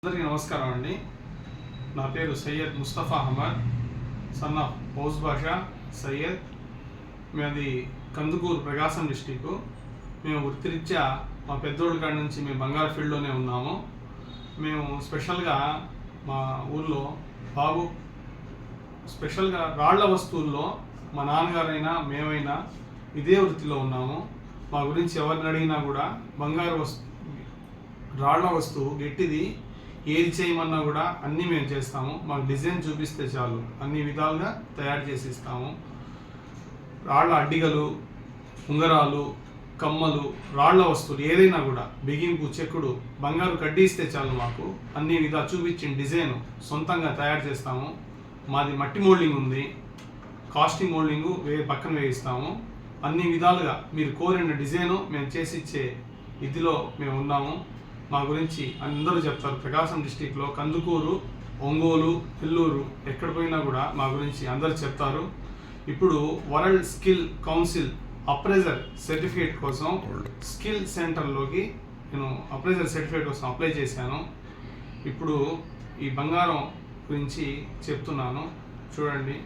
అందరికీ నమస్కారం అండి. నా పేరు సయ్యద్ ముస్తఫా అహ్మద్, సన్ ఆఫ్ హౌస్ బాషా సయ్యద్. మాది కందుకూరు ప్రకాశం డిస్టిక్. మేము వృత్తిరీత్యా మా పెద్దోళ్ళ కాడి నుంచి మేము బంగారు ఫీల్డ్లోనే ఉన్నాము. మేము స్పెషల్గా మా ఊళ్ళో స్పెషల్గా రాళ్ల వస్తువుల్లో మా నాన్నగారైనా మేమైనా ఇదే వృత్తిలో ఉన్నాము. మా గురించి ఎవరిని అడిగినా కూడా బంగారు రాళ్ల వస్తువు గట్టిది ఏది చేయమన్నా కూడా అన్నీ మేము చేస్తాము. మాకు డిజైన్ చూపిస్తే చాలు అన్ని విధాలుగా తయారు చేసి ఇస్తాము. రాళ్ల అడ్డిగలు, ఉంగరాలు, కమ్మలు, రాళ్ల వస్తువులు ఏదైనా కూడా బిగింపు, చెక్కుడు, బంగారు కడ్డీ ఇస్తే చాలు మాకు అన్ని విధాలు చూపించిన డిజైన్ సొంతంగా తయారు చేస్తాము. మాది మట్టి మోల్డింగ్ ఉంది, కాస్టింగ్ మోల్డింగ్ పక్కన వేయిస్తాము. అన్ని విధాలుగా మీరు కోరిన డిజైను మేము చేసిచ్చే ఇదిలో మేము ఉన్నాము. మా గురించి అందరూ చెప్తారు. ప్రకాశం డిస్టిక్లో కందుకూరు, ఒంగోలు, నెల్లూరు ఎక్కడ పోయినా కూడా మా గురించి అందరూ చెప్తారు. ఇప్పుడు world skill council appraiser certificate కోసం స్కిల్ సెంటర్లోకి నేను అప్రైజర్ సర్టిఫికేట్ కోసం అప్లై చేశాను. ఇప్పుడు ఈ బంగారం గురించి చెప్తున్నాను, చూడండి.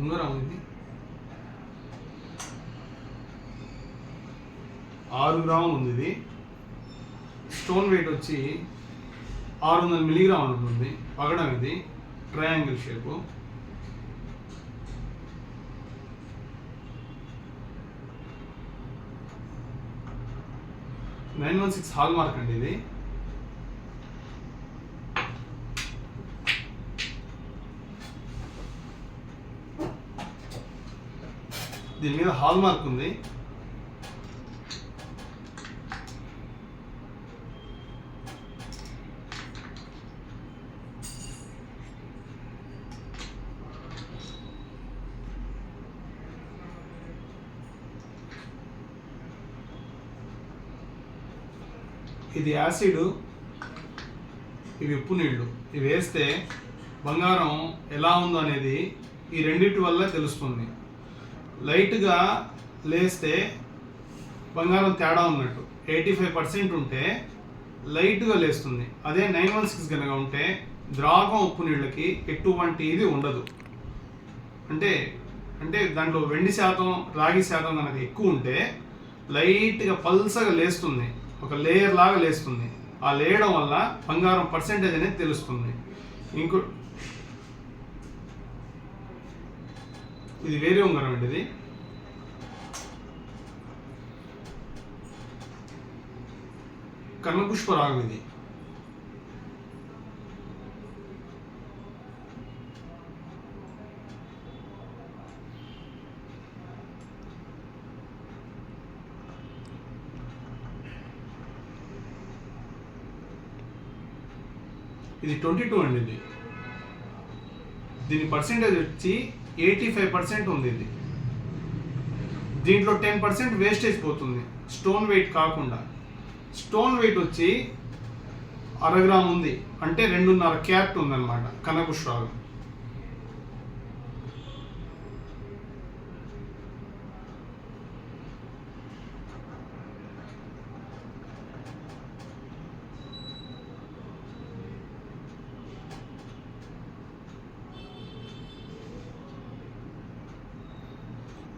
ఉంగరం ఇది 6 గ్రాములు ఉంది. ఇది స్టోన్ వెయిట్ వచ్చి 600 మిల్లీగ్రాములు ఉంటుంది. పగడం ఇది ట్రయాంగిల్ షేపు. (916) హాల్ మార్క్ అండి ఇది. దీని మీద హాల్ మార్క్ ఉంది. ఇది యాసిడ్, ఇవి ఉప్పు నీళ్ళు. ఇవి వేస్తే బంగారం ఎలా ఉందో అనేది ఈ రెండింటి వల్ల తెలుస్తుంది. లైట్గా లేస్తే బంగారం తేడా ఉన్నట్టు. 85% ఉంటే లైట్గా లేస్తుంది. అదే 916 కనుక ఉంటే ద్రావకం ఉప్పు నీళ్ళకి ఎటువంటి ఇది ఉండదు. అంటే దాంట్లో వెండి శాతం, రాగి శాతం కనుక ఎక్కువ ఉంటే లైట్గా పల్సగా లేస్తుంది, ఒక లేయర్ లాగా లేస్తుంది. ఆ లేయడం వల్ల బంగారం పర్సెంటేజ్ అనేది తెలుస్తుంది. ఇది వేరే ఉంగరం అండి. ఇది కర్ణపుష్పరాగం. ఇది ఇది 22 అండి. దీని పర్సెంటేజ్ వచ్చి 85% ఉంది. ఇది దీంట్లో 10% వేస్టేజ్ పోతుంది, స్టోన్ వెయిట్ కాకుండా. స్టోన్ వెయిట్ వచ్చి 1/2 గ్రామ్ ఉంది, అంటే 2.5 క్యారెట్ ఉందన్నమాట కనకపుష్పరాగం.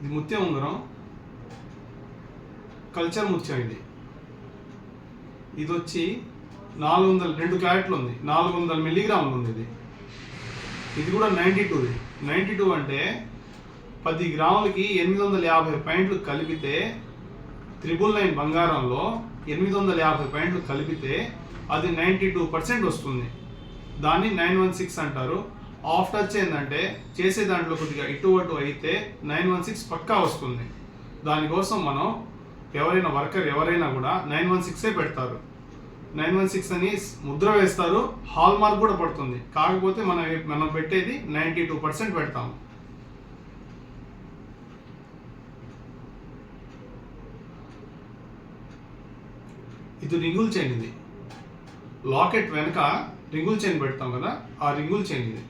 ఇది ముత్యం ఉంగరం, కల్చర్ ముత్యం. ఇది వచ్చి 2 క్యారెట్లు ఉంది, 400 మిల్లీగ్రాములు ఉంది. ఇది కూడా 92 అంటే 10 గ్రాములకి 850 పాయింట్లు కలిపితే 999 బంగారంలో 850 పాయింట్లు కలిపితే అది 92% వస్తుంది. దాన్ని 916 అంటారు. ఆఫ్ టచ్ ఏంటంటే చేసే దాంట్లో కొద్దిగా ఇటు అటు అయితే 916 పక్కా వస్తుంది. దానికోసం మనం వర్కర్ ఎవరైనా కూడా 916 పెడతారు. 916 అని ముద్ర వేస్తారు, హాల్ మార్క్ కూడా పడుతుంది. కాకపోతే మనం పెట్టేది 92% పెడతాము. ఇది రింగుల్ చైన్. ఇది లాకెట్ వెనక రింగుల్ చైన్ పెడతాం కదా, ఆ రింగుల్ చైన్ ఇది.